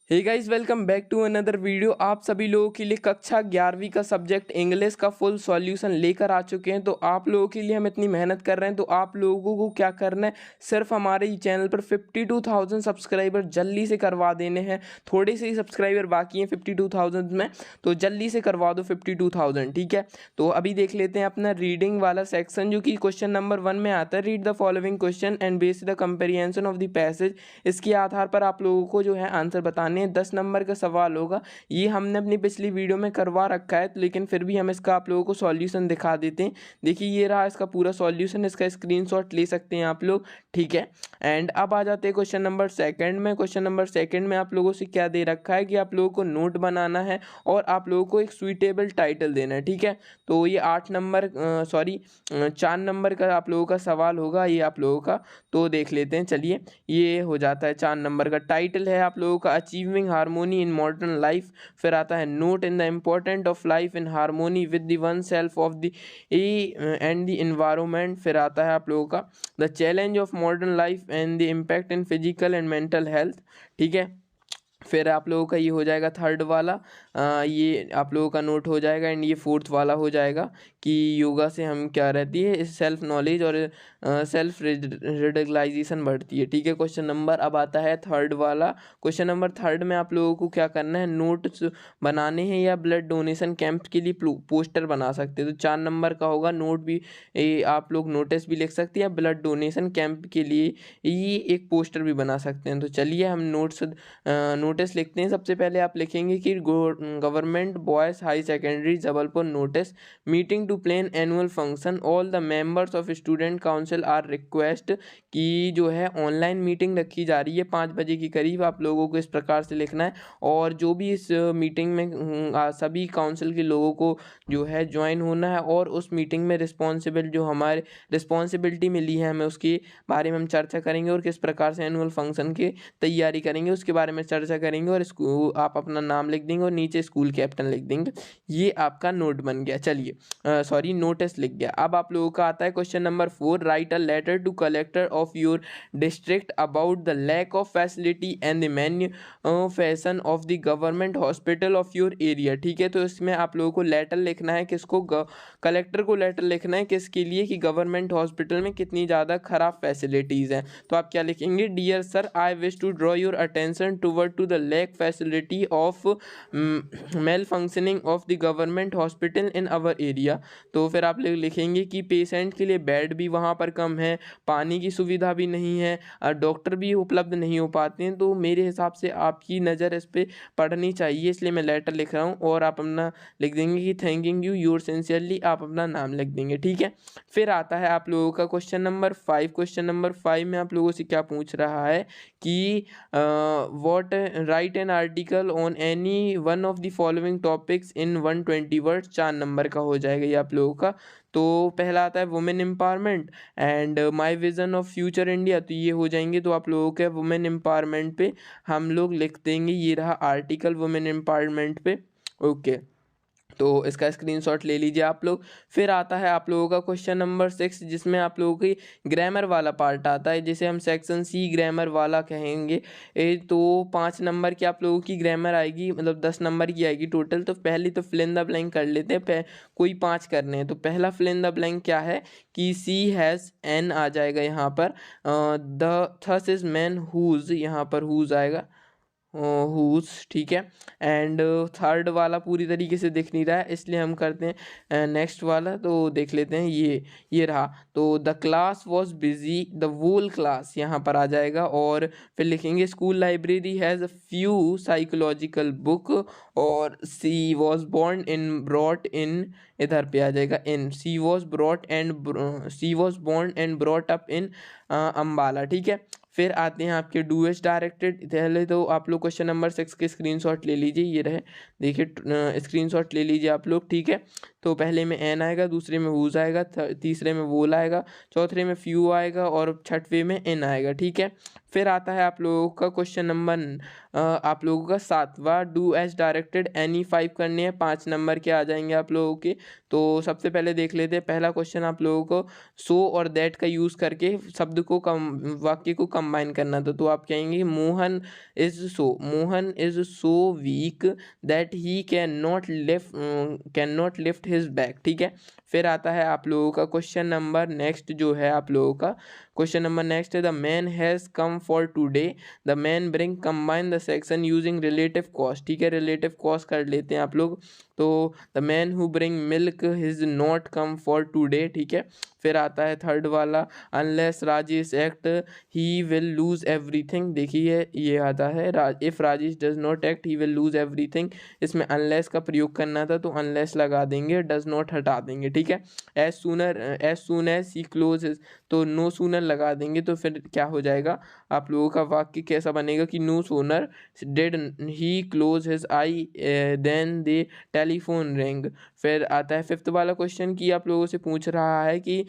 Hey guys, welcome back to another video. आप सभी लोगों के लिए कक्षा 11वीं का सब्जेक्ट इंग्लिश का फुल सॉल्यूशन लेकर आ चुके हैं। तो आप लोगों के लिए हम इतनी मेहनत कर रहे हैं, तो आप लोगों को क्या करना है, सिर्फ हमारे ही चैनल पर 52,000 सब्सक्राइबर जल्दी से करवा देने हैं। थोड़े से ही सब्सक्राइबर बाकी हैं 52,000 में, तो जल्दी से करवा दो 52,000, ठीक है। तो अभी देख लेते हैं अपना रीडिंग वाला सेक्शन, जो कि क्वेश्चन नंबर 1 में आता है। Read the following question and base the comparison of the passage. इसके आधार पर आप लोगों को जो है आंसर बताने 10 नंबर का सवाल होगा। ये हमने अपनी पिछली वीडियो में करवा रखा है, लेकिन फिर भी हम इसका आप लोगों को सॉल्यूशन दिखा देते हैं। देखिए, ये रहा इसका पूरा सॉल्यूशन, इसका स्क्रीनशॉट ले सकते हैं आप लोग, ठीक है। एंड अब आ जाते हैं क्वेश्चन नंबर सेकंड में। क्वेश्चन नंबर सेकंड में आप लोगों से क्या दे रखा है कि आप लोगों को नोट बनाना है और आप लोगों को एक सुइटेबल टाइटल देना है, ठीक है। तो ये 4 नंबर का आप लोगों का सवाल होगा, ये आप लोगों का। तो देख लेते हैं, चलिए। ये हो जाता है 4 नंबर का। टाइटल है आप लोगों का achieving harmony in modern life. फिर आता है note in the important of life in harmony with the one self of the end the environment. फिर आता है आप लोगों का the challenge of modern life and the impact in physical and mental health, ठीक है। फिर आप लोगों का ये हो जाएगा थर्ड वाला, ये आप लोगों का नोट हो जाएगा। एंड ये फोर्थ वाला हो जाएगा कि योगा से हम क्या रहती है, सेल्फ नॉलेज और सेल्फ रियलाइजेशन बढ़ती है, ठीक है। क्वेश्चन नंबर अब आता है थर्ड वाला। क्वेश्चन नंबर थर्ड में आप लोगों को क्या करना है, नोट्स बनाने हैं या ब्लड डोनेशन कैंप के लिए पोस्टर बना सकते हैं। तो 4 नंबर का होगा नोट भी, आप लोग नोटिस भी लिख सकते हैं या ब्लड डोनेशन कैंप के लिए ये एक पोस्टर भी बना सकते हैं। तो चलिए हम नोटिस लिखते हैं। सबसे पहले आप लिखेंगे कि government boys high secondary Jabalpur notice meeting to plan annual function all the members of student council are request, कि जो है ऑनलाइन मीटिंग रखी जा रही है 5 बजे के करीब। आप लोगों को इस प्रकार से लिखना है, और जो भी इस मीटिंग में सभी काउंसिल के लोगों को जो है ज्वाइन होना है, और उस मीटिंग में जो हमारे रिस्पॉन्सिबिलिटी मिली है हमें, उसके बारे में हम चर्चा करेंगे और किस प्रकार से एनुअल फंक्शन की तैयारी करेंगे उसके बारे में चर्चा करेंगे। और आप अपना नाम लिख देंगे और नीचे स्कूल कैप्टन लिख देंगे। ये आपका नोट बन गया। चलिए, नोटिस लिख गया। अब आप लोगों का आता है question number 4। Write a letter to collector of your district about the lack of facility and the manufacturing of the government hospital of your area, ठीक है। तो इसमें आप लोगों को लेटर लिखना है, किसको, कलेक्टर को लेटर लिखना है, किसके लिए, कि गवर्नमेंट हॉस्पिटल में कितनी ज़्यादा खराब फैसिलिटीज़ हैं। तो आप क्या लिखेंगे, dear sir, I wish to draw your attention toward to the lack facility of malfunctioning of the government hospital in our area. तो फिर आप लिखेंगे कि पेशेंट के लिए बेड भी वहाँ पर कम है, पानी की सुविधा भी नहीं है, डॉक्टर भी उपलब्ध नहीं हो पाते हैं। तो मेरे हिसाब से आपकी नज़र इस पर पढ़नी चाहिए, इसलिए मैं लेटर लिख रहा हूँ। और आप अपना लिख देंगे कि थैंकिंग यू योर सिंसियरली, आप अपना नाम लिख देंगे, ठीक है। फिर आता है आप लोगों का क्वेश्चन नंबर 5। क्वेश्चन नंबर 5 में आप लोगों से क्या पूछ रहा है कि what right an article on any one of the following topics in 120 words. 4 number का हो जाएगा ये आप लोगों का। तो पहला आता है women empowerment and my vision of future India, तो ये हो जाएंगे। तो आप लोगों के वुमेन एम्पावरमेंट पे हम लोग लिख देंगे, ये रहा आर्टिकल वुमेन एम्पावरमेंट पे, ओके। तो इसका स्क्रीनशॉट ले लीजिए आप लोग। फिर आता है आप लोगों का क्वेश्चन नंबर 6, जिसमें आप लोगों की ग्रामर वाला पार्ट आता है, जिसे हम सेक्शन सी ग्रामर वाला कहेंगे। तो 5 नंबर की आप लोगों की ग्रामर आएगी, मतलब 10 नंबर की आएगी टोटल। तो पहले तो फिल इन द ब्लैंक कर लेते हैं, कोई 5 करने हैं। तो पहला फिल इन द ब्लैंक क्या है कि सी हैज़ एन आ जाएगा यहाँ पर, the thus is man whose, यहाँ पर हुज आएगा, हुज, ठीक है। एंड थर्ड वाला पूरी तरीके से दिख नहीं रहा है, इसलिए हम करते हैं नेक्स्ट वाला। तो देख लेते हैं, ये रहा। तो the class was busy, the whole class यहाँ पर आ जाएगा। और फिर लिखेंगे school library has a few psychological book, और she was born in brought in, इधर पे आ जाएगा in, she was born and brought up in Ambala, ठीक है। फिर आते हैं आपके डू एस डायरेक्टेड। पहले तो आप लोग क्वेश्चन नंबर 6 के स्क्रीनशॉट ले लीजिए, ये रहे, देखिए स्क्रीनशॉट ले लीजिए आप लोग, ठीक है। तो पहले में एन आएगा, दूसरे में वूज आएगा, तीसरे में वोल आएगा, चौथे में फ्यू आएगा, और छठवें में एन आएगा, ठीक है। फिर आता है आप लोगों का क्वेश्चन नंबर आप लोगों का 7वां, डू एज डायरेक्टेड एनी 5 करने हैं। 5 नंबर के आ जाएंगे आप लोगों के। तो सबसे पहले देख लेते हैं पहला क्वेश्चन आप लोगों को सो और दैट का यूज़ करके शब्द को वाक्य को कंबाइन करना था। तो आप कहेंगे Mohan Mohan is so weak that he can not lift his bag. ठीक है। फिर आता है आप लोगों का क्वेश्चन नंबर नेक्स्ट जो है आप लोगों का क्वेश्चन नंबर नेक्स्ट है the man has come for today the man bring combine the section using relative cost. ठीक है, रिलेटिव कॉस्ट कर लेते हैं आप लोग। तो the man who bring milk his not come for today. ठीक है। फिर आता है थर्ड वाला unless Rajesh act he will lose everything. देखिए ये आता है if Rajesh does not act he will lose everything. इसमें अनलेस का प्रयोग करना था तो अनलेस लगा देंगे, डज नॉट हटा देंगे। ठीक है। As soon as he close तो नो सूनर लगा देंगे। तो फिर क्या हो जाएगा आप लोगों का वाक्य कैसा बनेगा कि no sooner did he close his eye then the telephone ring. फिर आता है फिफ्थ वाला क्वेश्चन कि आप लोगों से पूछ रहा है कि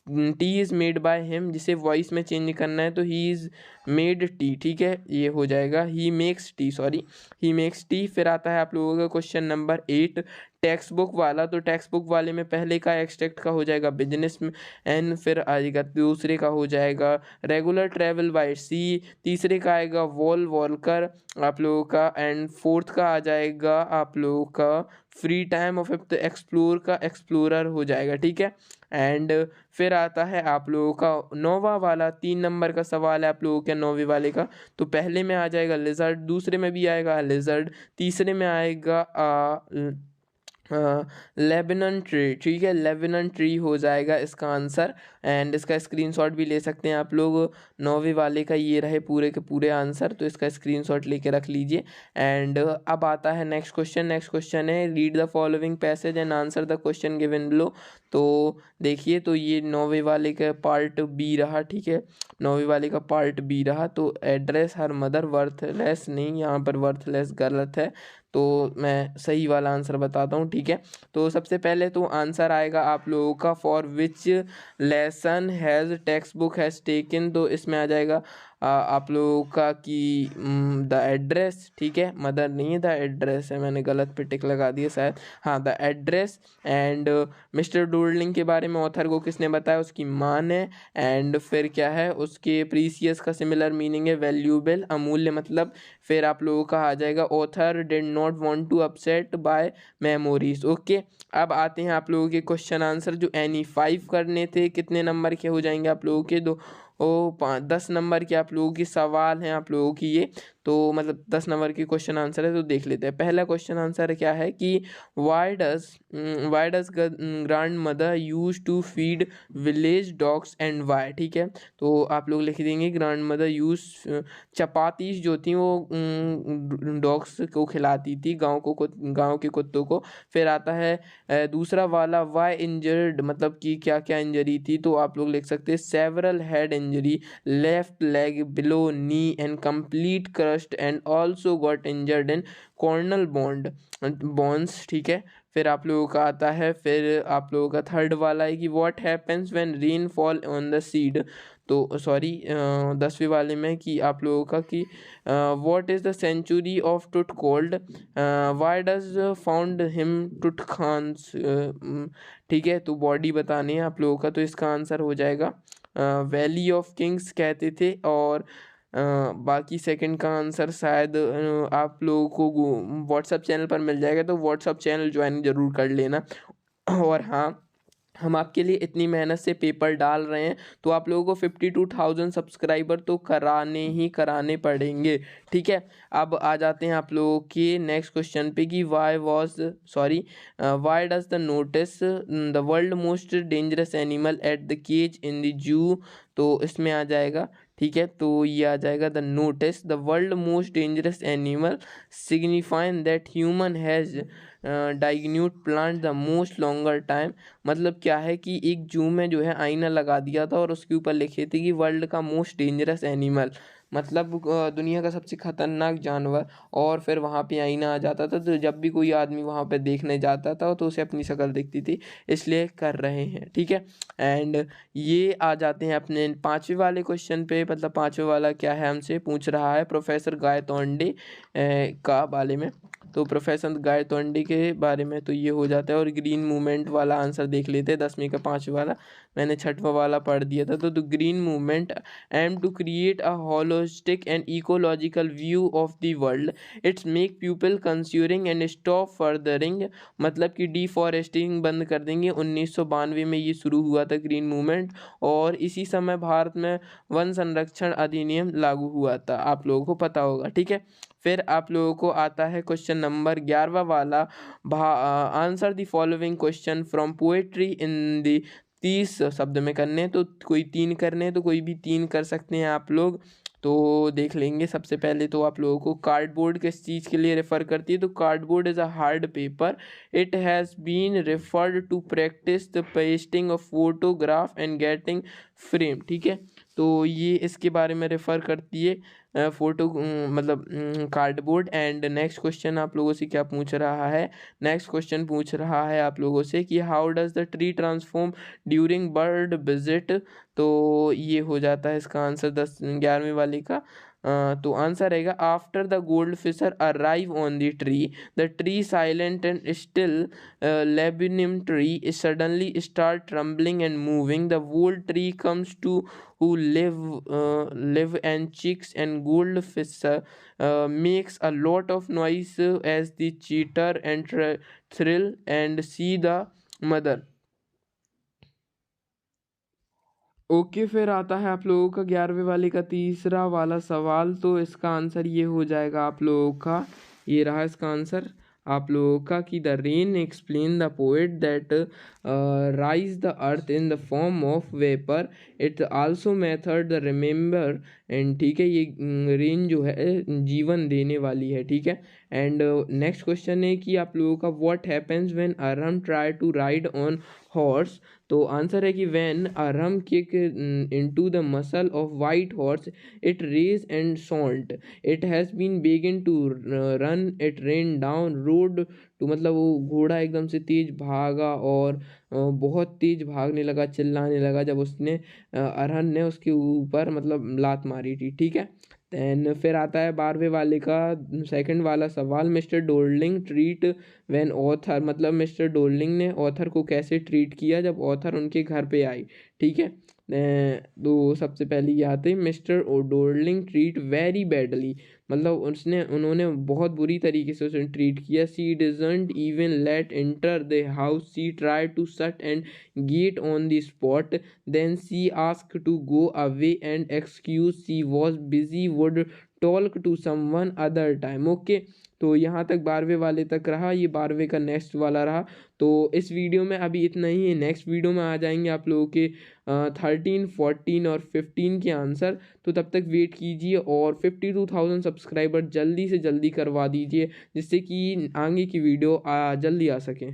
T is made by him, जिसे वॉइस में चेंज करना है तो ही इज़ मेड टी। ठीक है, ये हो जाएगा he makes T, sorry he makes T. फिर आता है आप लोगों का क्वेश्चन नंबर 8 टेक्स्ट बुक वाला। तो टेक्स्ट बुक वाले में पहले का एक्सट्रैक्ट का हो जाएगा बिजनेस में एन, फिर आएगा दूसरे का हो जाएगा रेगुलर ट्रैवल बाय सी, तीसरे का आएगा वॉलकर आप लोगों का, एंड फोर्थ का आ जाएगा आप लोगों का फ्री टाइम, और फिफ्थ एक्सप्लोर का एक्सप्लोरर हो जाएगा। ठीक है। एंड फिर आता है आप लोगों का नौवा वाला 3 नंबर का सवाल है आप लोगों के नौवे वाले का। तो पहले में आ जाएगा लिजर्ड, दूसरे में भी आएगा लिजर्ड, तीसरे में आएगा लेबनन ट्री। ठीक है, लेबनन ट्री हो जाएगा इसका आंसर। एंड इसका स्क्रीनशॉट भी ले सकते हैं आप लोग। नौवे वाले का ये रहे पूरे के पूरे आंसर, तो इसका स्क्रीनशॉट लेके रख लीजिए। एंड अब आता है नेक्स्ट क्वेश्चन। नेक्स्ट क्वेश्चन है read the following passage and answer the question given below. तो देखिए, तो ये नौवे वाले का पार्ट बी रहा। ठीक है, नौवे वाले का पार्ट बी रहा। तो एड्रेस हर मदर वर्थलेस नहीं, यहाँ पर वर्थलेस गलत है, तो मैं सही वाला आंसर बताता हूँ। ठीक है। तो सबसे पहले तो आंसर आएगा आप लोगों का for which lesson has text book has taken. तो इसमें आ जाएगा आप लोगों का कि द एड्रेस। ठीक है, मदर नहीं है, द एड्रेस है, मैंने गलत पे टिक लगा दिया शायद। हाँ, द एड्रेस। एंड मिस्टर डोडलिंग के बारे में ऑथर को किसने बताया, उसकी माँ ने। एंड फिर क्या है उसके प्रीसियस का सिमिलर मीनिंग है वैल्यूएबल, अमूल्य मतलब। फिर आप लोगों का आ जाएगा author did not want to upset by memories. Okay, अब आते हैं आप लोगों के क्वेश्चन आंसर जो एनी 5 करने थे। कितने नंबर के हो जाएंगे आप लोगों के, 10 नंबर के आप लोगों की सवाल हैं आप लोगों की ये। तो मतलब 10 नंबर की क्वेश्चन आंसर है। तो देख लेते हैं पहला क्वेश्चन आंसर क्या है कि why does grandmother use to feed village dogs and why. ठीक है, तो आप लोग लिख देंगे ग्रैंड मदर यूज चपाती जो थी वो डॉग्स को खिलाती थी, गाँव के कुत्तों को। फिर आता है दूसरा वाला वाई इंजर्ड, मतलब कि क्या क्या इंजरी थी। तो आप लोग लिख सकते हैं several head injury, left leg below knee and complete crust and also got injured in Cornell bones. ठीक है। फिर आप लोगों का आता है, फिर आप लोगों का थर्ड वाला है कि what happens when rain fall on the seed. तो सॉरी 10वें वाले में कि आप लोगों का कि what is the century of tut cold, why does found him tut khans. ठीक है, तो बॉडी बतानी है आप लोगों का। तो इसका आंसर हो जाएगा वैली ऑफ किंग्स कहते थे। और बाकी सेकंड का आंसर शायद आप लोगों को व्हाट्सअप चैनल पर मिल जाएगा, तो व्हाट्सअप चैनल ज्वाइन ज़रूर कर लेना। और हाँ, हम आपके लिए इतनी मेहनत से पेपर डाल रहे हैं, तो आप लोगों को 52,000 सब्सक्राइबर तो कराने पड़ेंगे। ठीक है, अब आ जाते हैं आप लोगों के नेक्स्ट क्वेश्चन पे कि why does the notice the world most dangerous animal at the cage in the zoo. तो इसमें आ जाएगा, ठीक है, तो ये आ जाएगा the notice the world most dangerous animal signifying that human has dignified plant the most longer time. मतलब क्या है कि एक जू में जो है आईना लगा दिया था और उसके ऊपर लिखे थे कि वर्ल्ड का मोस्ट डेंजरस एनिमल। मतलब दुनिया का सबसे खतरनाक जानवर, और फिर वहाँ पे आईना आ जाता था, तो जब भी कोई आदमी वहाँ पे देखने जाता था तो उसे अपनी शक्ल दिखती थी, इसलिए कर रहे हैं। ठीक है, एंड ये आ जाते हैं अपने पाँचवें वाले क्वेश्चन पे। मतलब पाँचवें वाला क्या है, हमसे पूछ रहा है प्रोफेसर गायतोंडे का बारे में। तो प्रोफेसर गायतोंडे के बारे में तो ये हो जाता है। और ग्रीन मूवमेंट वाला आंसर देख लेते हैं, 10वीं का 5वां वाला, मैंने 6वां वाला पढ़ दिया था। तो green movement aim to create a holistic and ecological view of the world, it's make people conserving and stop furthering, मतलब कि डिफॉरेस्टिंग बंद कर देंगे। 1992 में ये शुरू हुआ था ग्रीन मूवमेंट, और इसी समय भारत में वन संरक्षण अधिनियम लागू हुआ था, आप लोगों को पता होगा। ठीक है, फिर आप लोगों को आता है क्वेश्चन नंबर 11वां वाला, answer the following question from poetry in the 30 शब्द में करने हैं। तो कोई 3 करने हैं तो कोई भी 3 कर सकते हैं आप लोग। तो देख लेंगे। सबसे पहले तो आप लोगों को कार्डबोर्ड किस चीज़ के लिए रेफ़र करती है, तो cardboard is a hard paper, it has been referred to practice the pasting of photograph and getting frame. ठीक है, तो ये इसके बारे में रेफ़र करती है फ़ोटो, मतलब कार्डबोर्ड। एंड नेक्स्ट क्वेश्चन आप लोगों से क्या पूछ रहा है, नेक्स्ट क्वेश्चन पूछ रहा है आप लोगों से कि how does the tree transform during bird visit. तो ये हो जाता है इसका आंसर 11वीं वाले का। तो आंसर रहेगा after the gold fisher arrive on the tree silent and still leaving him tree suddenly start trembling and moving, the whole tree comes to who live and chicks and goldfish makes a lot of noise as the cheater and thrill and see the mother। Okay, फिर आता है आप लोगों का 11वें वाले का तीसरा वाला सवाल। तो इसका आंसर ये हो जाएगा आप लोगों का, ये रहा इसका आंसर आप लोगों का कि the rain explain the poet that rise the earth in the form of vapour, it also method the remember. And ठीक है, ये रेन जो है जीवन देने वाली है। ठीक है, एंड नेक्स्ट क्वेश्चन है कि आप लोगों का what happens when Arham try to ride on horse. तो आंसर है कि when Arham kick into the muscle of white horse it rage and salt, it has been begin to run, it ran down road to, मतलब वो घोड़ा एकदम से तेज भागा और बहुत तेज भागने लगा, चिल्लाने लगा जब उसने अरहन ने उसके ऊपर मतलब लात मारी थी। ठीक है, देन फिर आता है 12वें वाले का सेकंड वाला सवाल, mister Dolding treat when author, मतलब मिस्टर डोल्डिंग ने ऑथर को कैसे ट्रीट किया जब ऑथर उनके घर पे आई। ठीक है, तो सबसे पहले ये आते हैं mister Dolding treat very badly, मतलब उन्होंने बहुत बुरी तरीके से उसे ट्रीट किया। She didn't even let enter the house, she try to shut and gate on the spot, then she ask to go away and excuse she was busy, would talk to someone other time. Okay, तो यहाँ तक 12वें वाले तक रहा, ये 12वें का next वाला रहा। तो इस वीडियो में अभी इतना ही है, नेक्स्ट वीडियो में आ जाएंगे आप लोगों के 13, 14 और 15 के आंसर। तो तब तक वेट कीजिए और 52,000 सब्सक्राइबर जल्दी से जल्दी करवा दीजिए, जिससे कि आगे की वीडियो जल्दी आ सके।